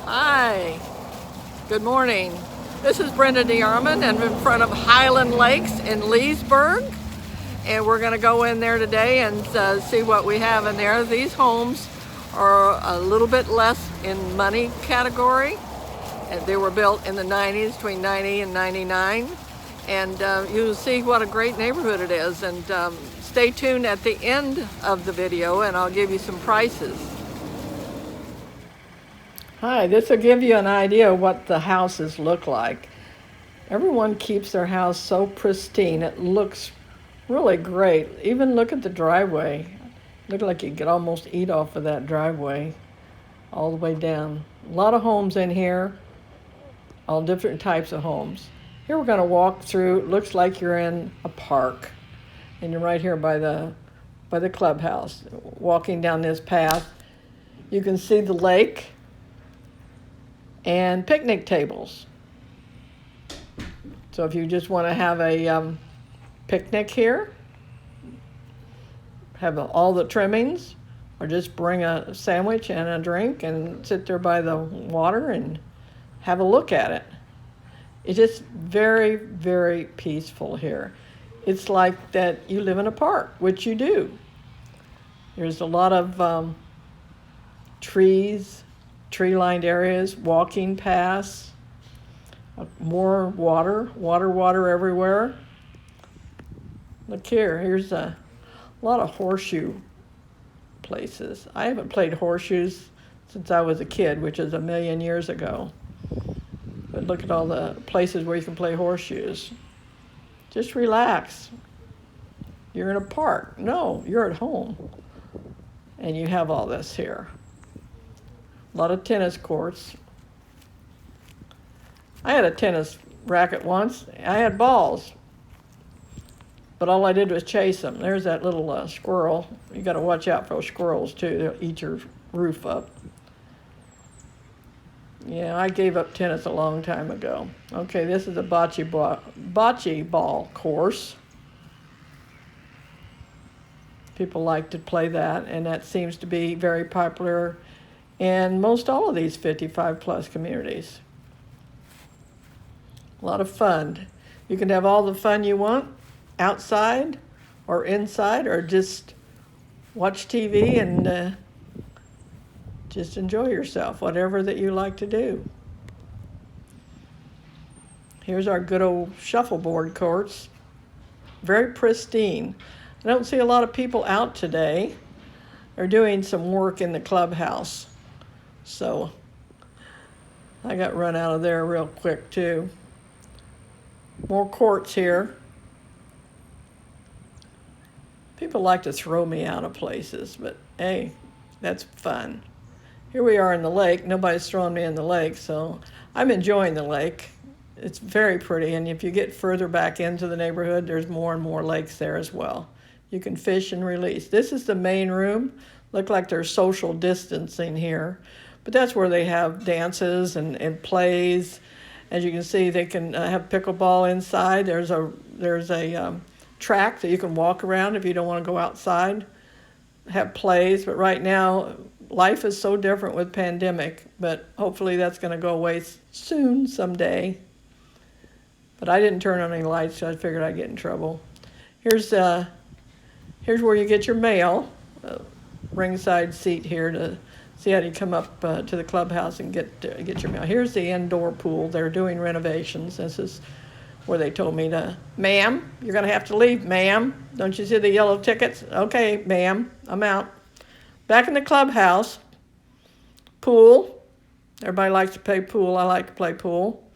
Hi, good morning. This is Brenda DeArmond, and I'm in front of Highland Lakes in Leesburg. And we're going to go in there today and see what we have in there. These homes are a little bit less in money category. And they were built in the 90s, between 90 and 99. And you'll see what a great neighborhood it is. And stay tuned at the end of the video and I'll give you some prices. Hi, this will give you an idea of what the houses look like. Everyone keeps their house so pristine. It looks really great. Even look at the driveway. Look like you could almost eat off of that driveway all the way down. A lot of homes in here, all different types of homes. Here we're going to walk through. It looks like you're in a park, and you're right here by the clubhouse. Walking down this path, you can see the lake and picnic tables. So if you just want to have a picnic here, have all the trimmings, or just bring a sandwich and a drink and sit there by the water and have a look at it. It's just very, very peaceful here. It's like that you live in a park, which you do. There's a lot of trees, tree-lined areas, walking paths, more water everywhere. Look here, here's a lot of horseshoe places. I haven't played horseshoes since I was a kid, which is a million years ago. But look at all the places where you can play horseshoes. Just relax. You're in a park. No, you're at home. And you have all this here. A lot of tennis courts. I had a tennis racket once. I had balls, but all I did was chase them. There's that little squirrel. You got to watch out for squirrels too. They'll eat your roof up. Yeah, I gave up tennis a long time ago. Okay, this is a bocce ball course. People like to play that, and that seems to be very popular in most all of these 55 plus communities. A lot of fun. You can have all the fun you want outside or inside, or just watch TV and just enjoy yourself, whatever that you like to do. Here's our good old shuffleboard courts. Very pristine. I don't see a lot of people out today. They're doing some work in the clubhouse. So I got run out of there real quick too. More courts here. People like to throw me out of places, but hey, that's fun. Here we are in the lake. Nobody's throwing me in the lake, so I'm enjoying the lake. It's very pretty, and if you get further back into the neighborhood, there's more and more lakes there as well. You can fish and release. This is the main room. Look like there's social distancing here, but that's where they have dances and plays. As you can see, they can have pickleball inside. There's a track that you can walk around if you don't want to go outside. Have plays, but right now life is so different with pandemic, but hopefully that's going to go away soon someday. But I didn't turn on any lights, so I figured I'd get in trouble. Here's where you get your mail. Ringside seat here to see how you come up to the clubhouse and get your mail. Here's the indoor pool. They're doing renovations. This is where they told me to, ma'am, you're going to have to leave, ma'am. Don't you see the yellow tickets? Okay, ma'am, I'm out. Back in the clubhouse, pool. Everybody likes to play pool. I like to play pool.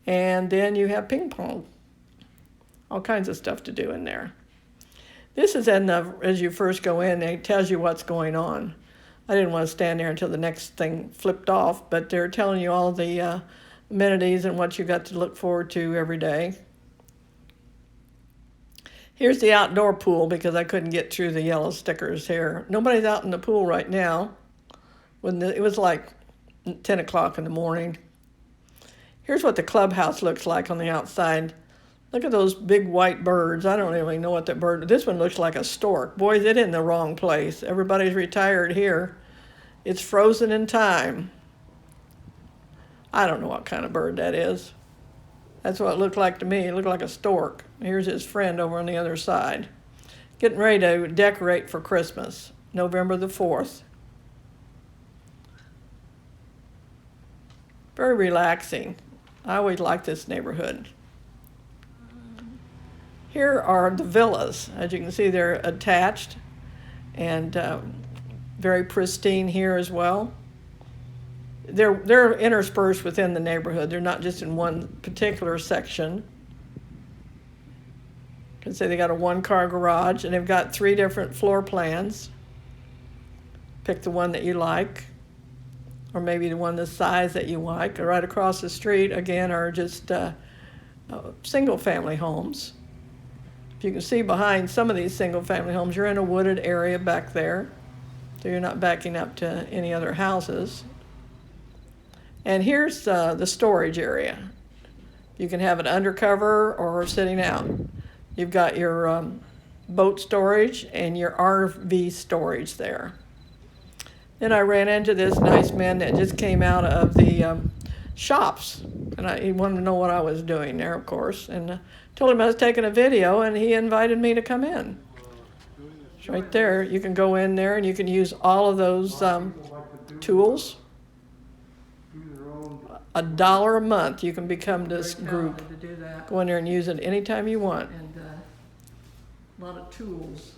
And then you have ping pong. All kinds of stuff to do in there. This is as you first go in, it tells you what's going on. I didn't want to stand there until the next thing flipped off, but they're telling you all the amenities and what you got to look forward to every day. Here's the outdoor pool because I couldn't get through the yellow stickers here. Nobody's out in the pool right now. It was like 10 o'clock in the morning. Here's what the clubhouse looks like on the outside. Look at those big white birds. I don't really know what that bird. This one looks like a stork. Boy, they're in the wrong place. Everybody's retired here. It's frozen in time. I don't know what kind of bird that is. That's what it looked like to me. It looked like a stork. Here's his friend over on the other side. Getting ready to decorate for Christmas, November the 4th. Very relaxing. I always like this neighborhood. Here are the villas. As you can see, they're attached and very pristine here as well. They're interspersed within the neighborhood. They're not just in one particular section. You can say they got a one-car garage, and they've got 3 different floor plans. Pick the one that you like, or maybe the one the size that you like. Right across the street, again, are just single-family homes. If you can see behind some of these single-family homes, you're in a wooded area back there, so you're not backing up to any other houses. And here's the storage area. You can have it undercover or sitting out. You've got your boat storage and your RV storage there. Then I ran into this nice man that just came out of the shops, and he wanted to know what I was doing there, of course, and told him I was taking a video, and he invited me to come in. It's right there. You can go in there and you can use all of those tools. $1 a month you can become this group. Go in there and use it anytime you want. And a lot of tools.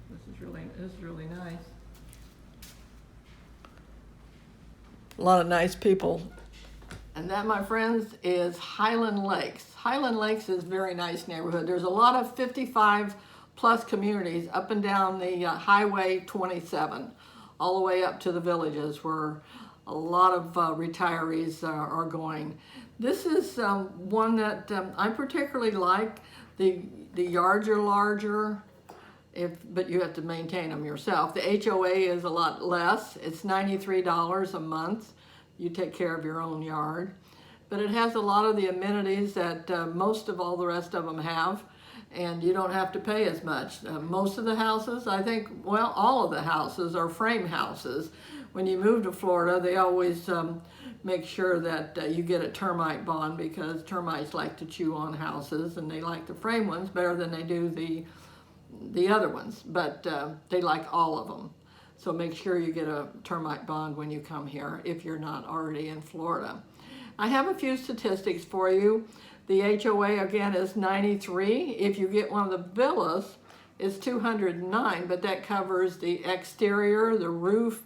This is really nice. A lot of nice people. And that, my friends, is Highland Lakes. Highland Lakes is a very nice neighborhood. There's a lot of 55 plus communities up and down the Highway 27, all the way up to the villages where a lot of retirees are going. This is one that I particularly like. The yards are larger, but you have to maintain them yourself. The HOA is a lot less. It's $93 a month. You take care of your own yard. But it has a lot of the amenities that most of all the rest of them have, and you don't have to pay as much. Most of the houses, I think, well, all of the houses are frame houses. When you move to Florida, they always make sure that you get a termite bond, because termites like to chew on houses, and they like the frame ones better than they do the other ones, but they like all of them. So make sure you get a termite bond when you come here if you're not already in Florida. I have a few statistics for you. The HOA again is 93. If you get one of the villas, it's 209, but that covers the exterior, the roof,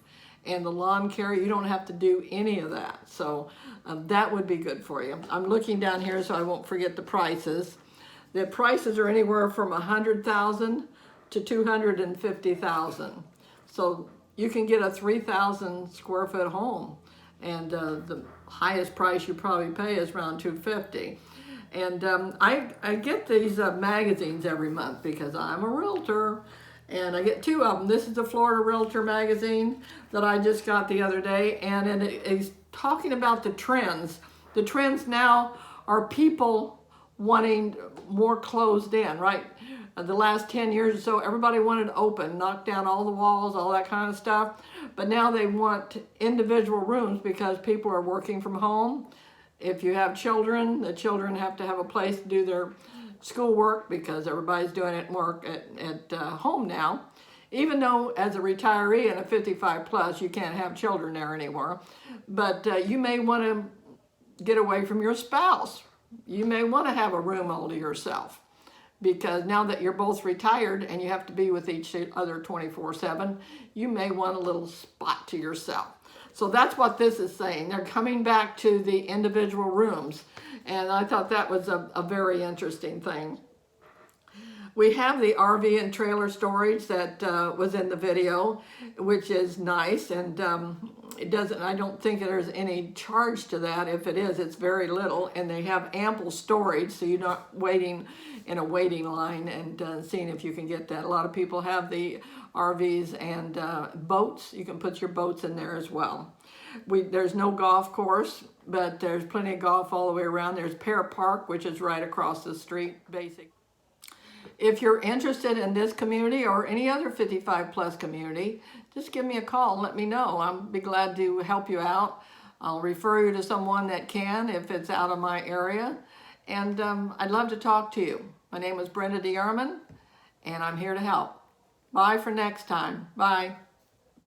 and the lawn care. You don't have to do any of that. So that would be good for you. I'm looking down here so I won't forget the prices. The prices are anywhere from $100,000 to $250,000. So you can get a 3,000 square foot home, and the highest price you probably pay is around $250,000. And I get these magazines every month because I'm a realtor, and I get 2 of them. This is the Florida Realtor magazine that I just got the other day, and it is talking about the trends. The trends now are people wanting more closed in, right? The last 10 years or so, everybody wanted open, knock down all the walls, all that kind of stuff. But now they want individual rooms because people are working from home. If you have children, the children have to have a place to do their schoolwork because everybody's doing it more at home now. Even though as a retiree and a 55 plus, you can't have children there anymore. But you may want to get away from your spouse. You may want to have a room all to yourself, because now that you're both retired and you have to be with each other 24/7, you may want a little spot to yourself. So that's what this is saying. They're coming back to the individual rooms, and I thought that was a very interesting thing. We have the RV and trailer storage that was in the video, which is nice, and it doesn't. I don't think there's any charge to that. If it is, it's very little, and they have ample storage, so you're not waiting in a waiting line and seeing if you can get that. A lot of people have the RVs and boats. You can put your boats in there as well. There's no golf course, but there's plenty of golf all the way around. There's Pear Park, which is right across the street, basically. If you're interested in this community or any other 55 plus community, just give me a call and let me know. I'll be glad to help you out. I'll refer you to someone that can if it's out of my area. And I'd love to talk to you. My name is Brenda DeYerman, and I'm here to help. Bye for next time. Bye.